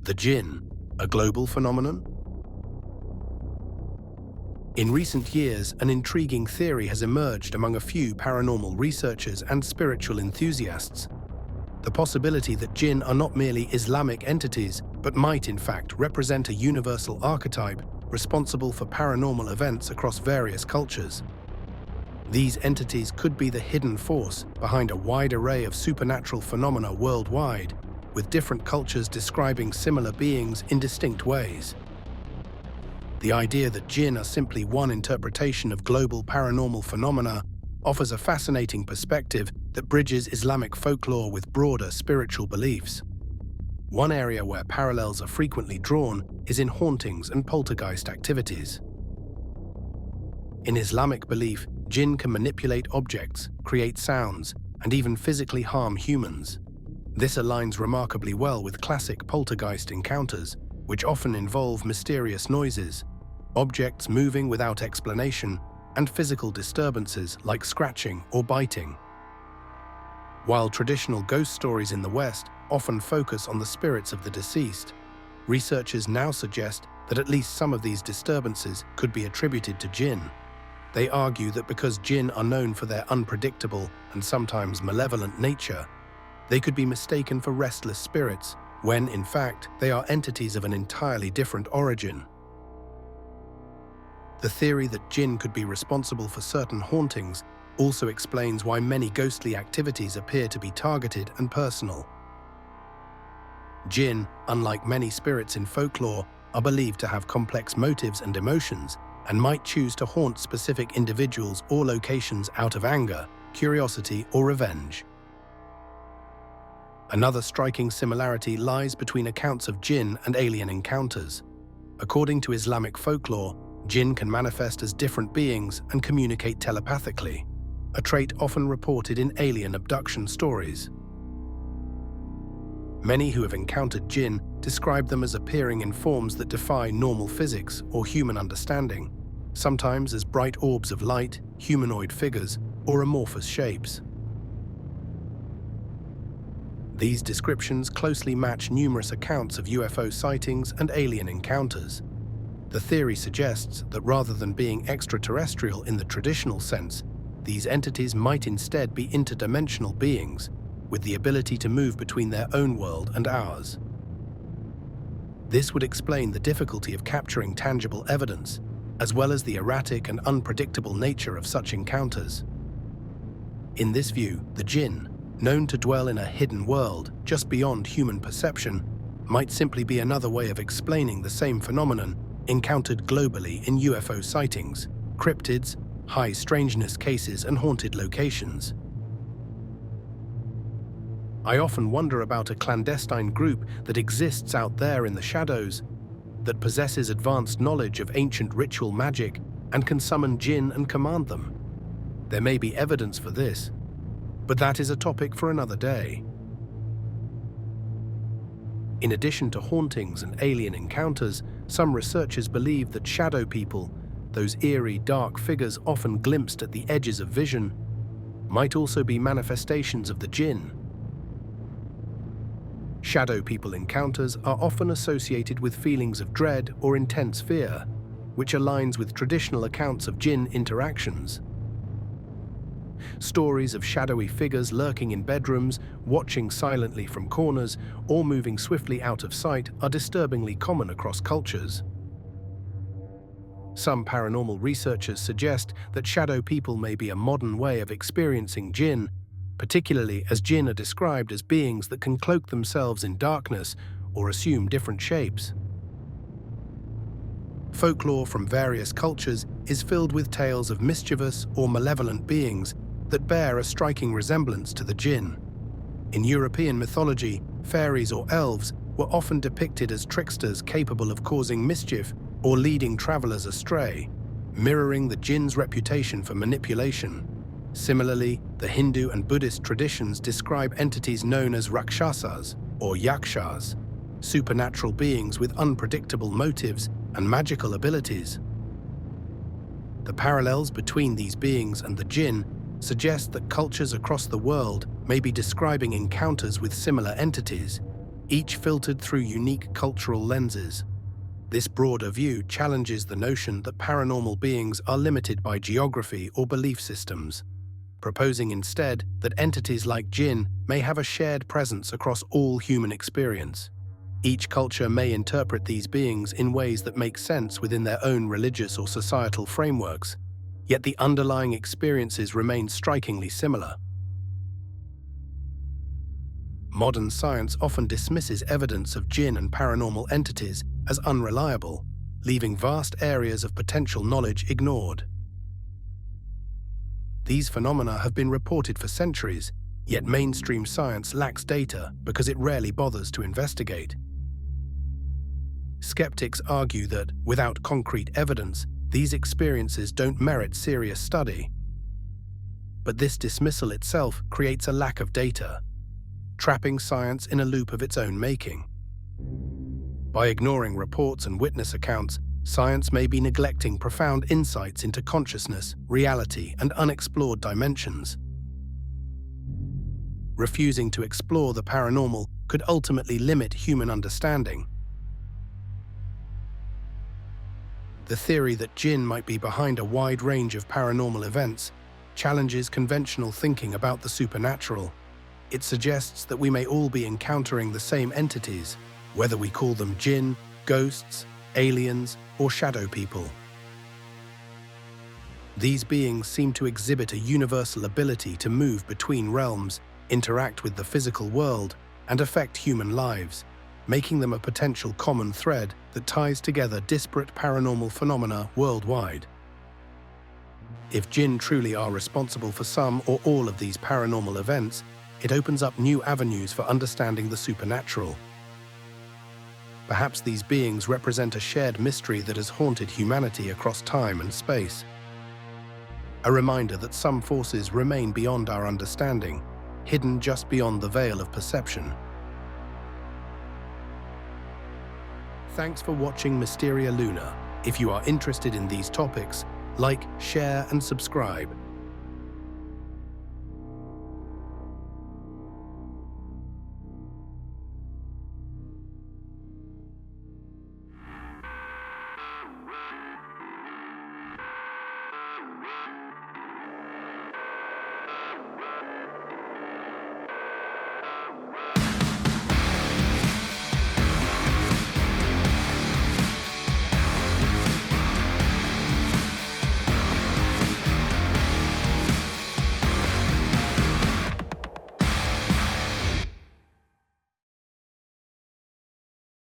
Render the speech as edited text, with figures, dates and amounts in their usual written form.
The Djinn, a global phenomenon? In recent years, an intriguing theory has emerged among a few paranormal researchers and spiritual enthusiasts. The possibility that Djinn are not merely Islamic entities, but might in fact represent a universal archetype responsible for paranormal events across various cultures. These entities could be the hidden force behind a wide array of supernatural phenomena worldwide, with different cultures describing similar beings in distinct ways. The idea that Djinn are simply one interpretation of global paranormal phenomena offers a fascinating perspective that bridges Islamic folklore with broader spiritual beliefs. One area where parallels are frequently drawn is in hauntings and poltergeist activities. In Islamic belief, Djinn can manipulate objects, create sounds, and even physically harm humans. This aligns remarkably well with classic poltergeist encounters, which often involve mysterious noises, objects moving without explanation, and physical disturbances like scratching or biting. While traditional ghost stories in the West often focus on the spirits of the deceased, researchers now suggest that at least some of these disturbances could be attributed to Djinn. They argue that because Djinn are known for their unpredictable and sometimes malevolent nature, they could be mistaken for restless spirits, when, in fact, they are entities of an entirely different origin. The theory that Djinn could be responsible for certain hauntings also explains why many ghostly activities appear to be targeted and personal. Djinn, unlike many spirits in folklore, are believed to have complex motives and emotions, and might choose to haunt specific individuals or locations out of anger, curiosity, or revenge. Another striking similarity lies between accounts of Djinn and alien encounters. According to Islamic folklore, Djinn can manifest as different beings and communicate telepathically, a trait often reported in alien abduction stories. Many who have encountered Djinn describe them as appearing in forms that defy normal physics or human understanding, sometimes as bright orbs of light, humanoid figures, or amorphous shapes. These descriptions closely match numerous accounts of UFO sightings and alien encounters. The theory suggests that rather than being extraterrestrial in the traditional sense, these entities might instead be interdimensional beings, with the ability to move between their own world and ours. This would explain the difficulty of capturing tangible evidence, as well as the erratic and unpredictable nature of such encounters. In this view, the Djinn, known to dwell in a hidden world just beyond human perception, might simply be another way of explaining the same phenomenon encountered globally in UFO sightings, cryptids, high strangeness cases, and haunted locations. I often wonder about a clandestine group that exists out there in the shadows, that possesses advanced knowledge of ancient ritual magic and can summon Djinn and command them. There may be evidence for this, but that is a topic for another day. In addition to hauntings and alien encounters, some researchers believe that shadow people, those eerie, dark figures often glimpsed at the edges of vision, might also be manifestations of the Djinn. Shadow people encounters are often associated with feelings of dread or intense fear, which aligns with traditional accounts of Djinn interactions. Stories of shadowy figures lurking in bedrooms, watching silently from corners, or moving swiftly out of sight are disturbingly common across cultures. Some paranormal researchers suggest that shadow people may be a modern way of experiencing Djinn, particularly as Djinn are described as beings that can cloak themselves in darkness or assume different shapes. Folklore from various cultures is filled with tales of mischievous or malevolent beings that bear a striking resemblance to the Djinn. In European mythology, fairies or elves were often depicted as tricksters capable of causing mischief or leading travelers astray, mirroring the Djinn's reputation for manipulation. Similarly, the Hindu and Buddhist traditions describe entities known as rakshasas or yakshas, supernatural beings with unpredictable motives and magical abilities. The parallels between these beings and the Djinn suggest that cultures across the world may be describing encounters with similar entities, each filtered through unique cultural lenses. This broader view challenges the notion that paranormal beings are limited by geography or belief systems, proposing instead that entities like jinn may have a shared presence across all human experience. Each culture may interpret these beings in ways that make sense within their own religious or societal frameworks, yet the underlying experiences remain strikingly similar. Modern science often dismisses evidence of jinn and paranormal entities as unreliable, leaving vast areas of potential knowledge ignored. These phenomena have been reported for centuries, yet mainstream science lacks data because it rarely bothers to investigate. Skeptics argue that, without concrete evidence, these experiences don't merit serious study. But this dismissal itself creates a lack of data, trapping science in a loop of its own making. By ignoring reports and witness accounts, science may be neglecting profound insights into consciousness, reality, and unexplored dimensions. Refusing to explore the paranormal could ultimately limit human understanding. The theory that jinn might be behind a wide range of paranormal events challenges conventional thinking about the supernatural. It suggests that we may all be encountering the same entities, whether we call them jinn, ghosts, aliens, or shadow people. These beings seem to exhibit a universal ability to move between realms, interact with the physical world, and affect human lives, making them a potential common thread that ties together disparate paranormal phenomena worldwide. If jinn truly are responsible for some or all of these paranormal events, it opens up new avenues for understanding the supernatural. Perhaps these beings represent a shared mystery that has haunted humanity across time and space. A reminder that some forces remain beyond our understanding, hidden just beyond the veil of perception. Thanks for watching Mysteria Luna. If you are interested in these topics, like, share, and subscribe.